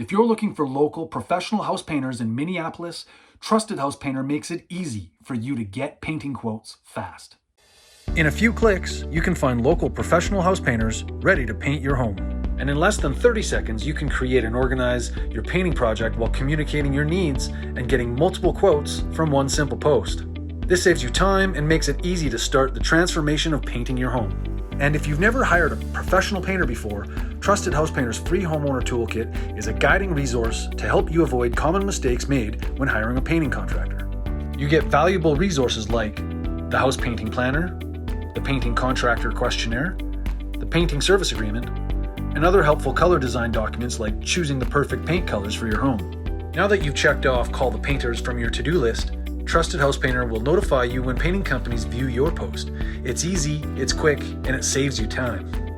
If you're looking for local professional house painters in Minneapolis, Trusted House Painter makes it easy for you to get painting quotes fast. In a few clicks, you can find local professional house painters ready to paint your home. And in less than 30 seconds, you can create and organize your painting project while communicating your needs and getting multiple quotes from one simple post. This saves you time and makes it easy to start the transformation of painting your home. And if you've never hired a professional painter before, Trusted House Painter's free homeowner toolkit is a guiding resource to help you avoid common mistakes made when hiring a painting contractor. You get valuable resources like the house painting planner, the painting contractor questionnaire, the painting service agreement, and other helpful color design documents like choosing the perfect paint colors for your home. Now that you've checked off Call the Painters from your to-do list, Trusted House Painter will notify you when painting companies view your post. It's easy, it's quick, and it saves you time.